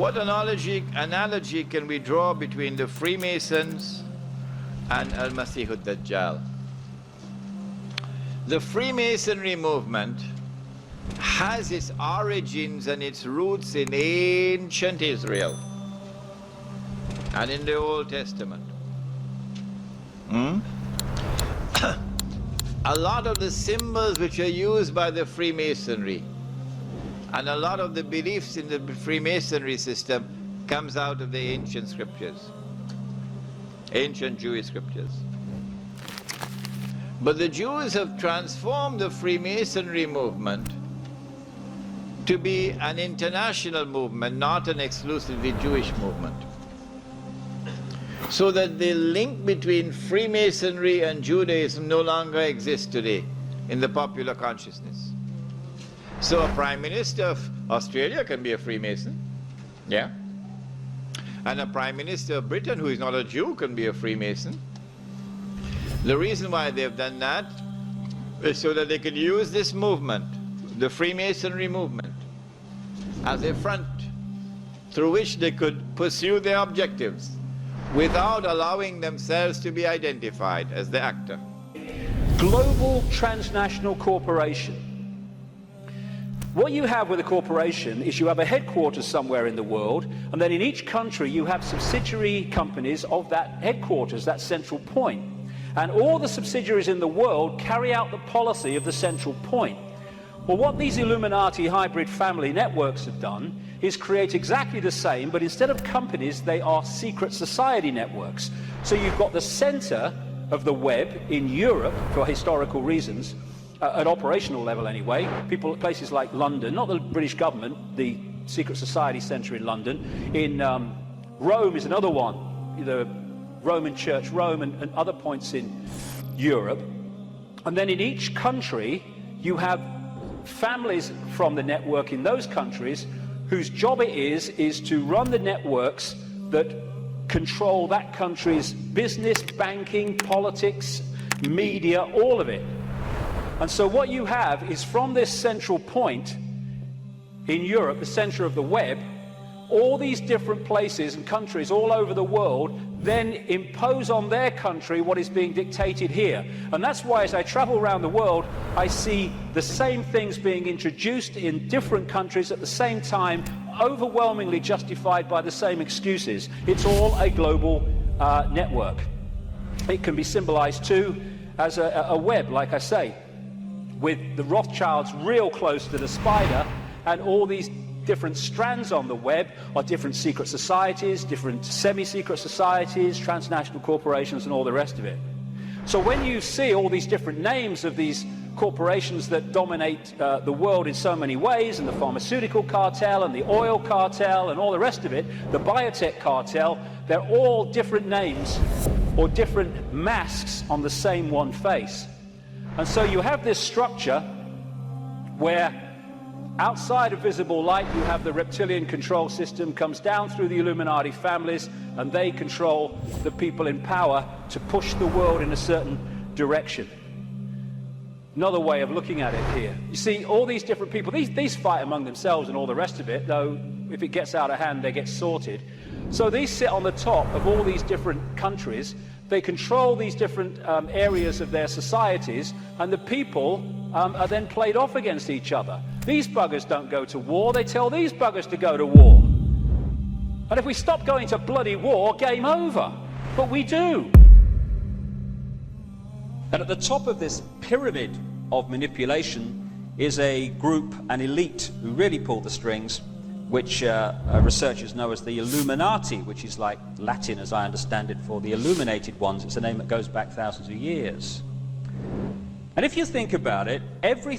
What analogy can we draw between the Freemasons and Al-Masih ad-Dajjal? The Freemasonry movement has its origins and its roots in ancient Israel and in the Old Testament. A lot of the symbols which are used by the Freemasonry and a lot of the beliefs in the Freemasonry system comes out of the ancient scriptures, ancient Jewish scriptures. But the Jews have transformed the Freemasonry movement to be an international movement, not an exclusively Jewish movement. So that the link between Freemasonry and Judaism no longer exists today in the popular consciousness. So a Prime Minister of Australia can be a Freemason, yeah? And a Prime Minister of Britain who is not a Jew can be a Freemason. The reason why they've done that is so that they can use this movement, the Freemasonry movement, as a front through which they could pursue their objectives without allowing themselves to be identified as the actor. Global transnational corporation. What you have with a corporation is you have a headquarters somewhere in the world, and then in each country you have subsidiary companies of that headquarters, that central point. And all the subsidiaries in the world carry out the policy of the central point. Well, what these Illuminati hybrid family networks have done is create exactly the same, but instead of companies, they are secret society networks. So you've got the center of the web in Europe for historical reasons, at operational level anyway. People at places like London, not the British government, the secret society center in London. In Rome is another one, the Roman Church, Rome, and other points in Europe. And then in each country, you have families from the network in those countries whose job it is to run the networks that control that country's business, banking, politics, media, all of it. And so what you have is from this central point in Europe, the center of the web, all these different places and countries all over the world then impose on their country what is being dictated here. And that's why as I travel around the world, I see the same things being introduced in different countries at the same time, overwhelmingly justified by the same excuses. It's all a global network. It can be symbolized too as a web, like I say, with the Rothschilds real close to the spider, and all these different strands on the web are different secret societies, different semi-secret societies, transnational corporations, and all the rest of it. So when you see all these different names of these corporations that dominate the world in so many ways, and the pharmaceutical cartel and the oil cartel and all the rest of it, the biotech cartel, they're all different names or different masks on the same one face. And so you have this structure where outside of visible light you have the reptilian control system, comes down through the Illuminati families, and they control the people in power to push the world in a certain direction. Another way of looking at it here. You see, all these different people, these fight among themselves and all the rest of it, though if it gets out of hand they get sorted. So these sit on the top of all these different countries. They control these different areas of their societies, and the people are then played off against each other. These buggers don't go to war, they tell these buggers to go to war. And if we stop going to bloody war, game over. But we do. And at the top of this pyramid of manipulation is a group, an elite, who really pull the strings, which researchers know as the Illuminati, which is like Latin, as I understand it, for the illuminated ones. It's a name that goes back thousands of years. And if you think about it, every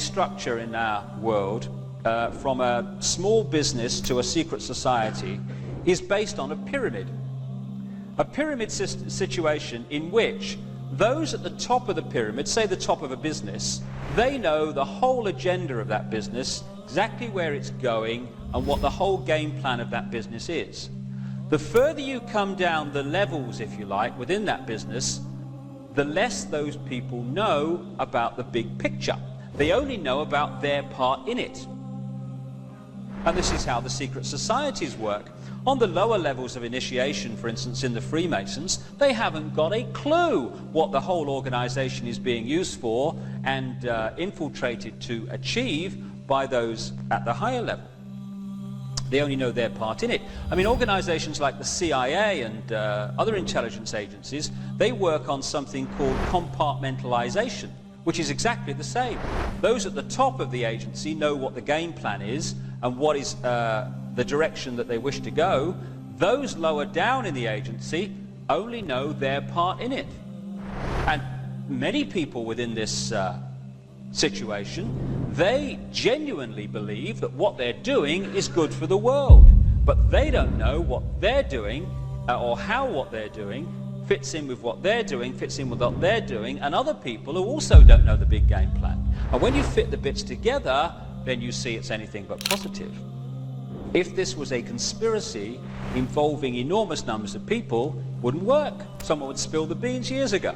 structure in our world, from a small business to a secret society, is based on a pyramid. A pyramid situation in which those at the top of the pyramid, say the top of a business, they know the whole agenda of that business, exactly where it's going, and what the whole game plan of that business is. The further you come down the levels, if you like, within that business, the less those people know about the big picture. They only know about their part in it. And this is how the secret societies work. On the lower levels of initiation, for instance, in the Freemasons, they haven't got a clue what the whole organization is being used for and infiltrated to achieve by those at the higher level. They only know their part in it. I mean, organizations like the CIA and other intelligence agencies, they work on something called compartmentalization, which is exactly the same. Those at the top of the agency know what the game plan is and what is the direction that they wish to go. Those lower down in the agency only know their part in it. And many people within this situation, they genuinely believe that what they're doing is good for the world, but they don't know what they're doing or how what they're doing fits in with what they're doing, fits in with what they're doing, and other people who also don't know the big game plan. And when you fit the bits together, then you see it's anything but positive. If this was a conspiracy involving enormous numbers of people, it wouldn't work. Someone would spill the beans years ago.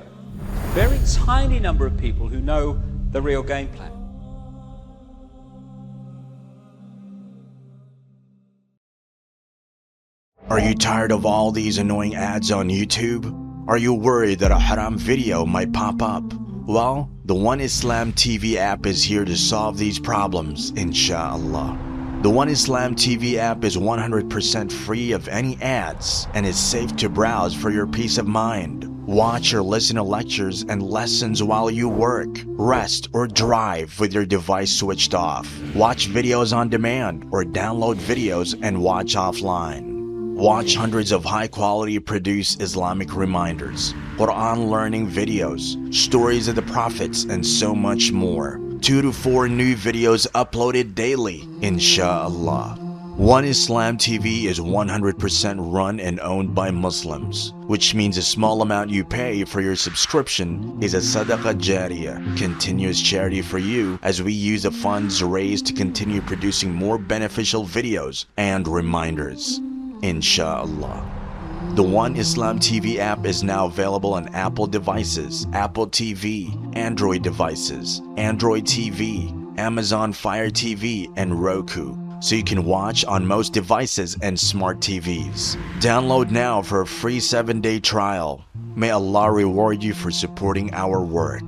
Very tiny number of people who know the real game plan. Are you tired of all these annoying ads on YouTube? Are you worried that a haram video might pop up? Well, the One Islam TV app is here to solve these problems, inshallah. The One Islam TV app is 100% free of any ads and is safe to browse for your peace of mind. Watch or listen to lectures and lessons while you work, rest, or drive with your device switched off. Watch videos on demand or download videos and watch offline. Watch hundreds of high-quality produced Islamic reminders, Quran learning videos, stories of the prophets, and so much more. 2 to 4 new videos uploaded daily, inshallah. One Islam TV is 100% run and owned by Muslims, which means a small amount you pay for your subscription is a SADAQAH JARIYAH, continuous charity for you, as we use the funds raised to continue producing more beneficial videos and reminders, inshallah. The One Islam TV app is now available on Apple devices, Apple TV, Android devices, Android TV, Amazon Fire TV, and Roku, so you can watch on most devices and smart TVs. Download now for a free 7-day trial. May Allah reward you for supporting our work.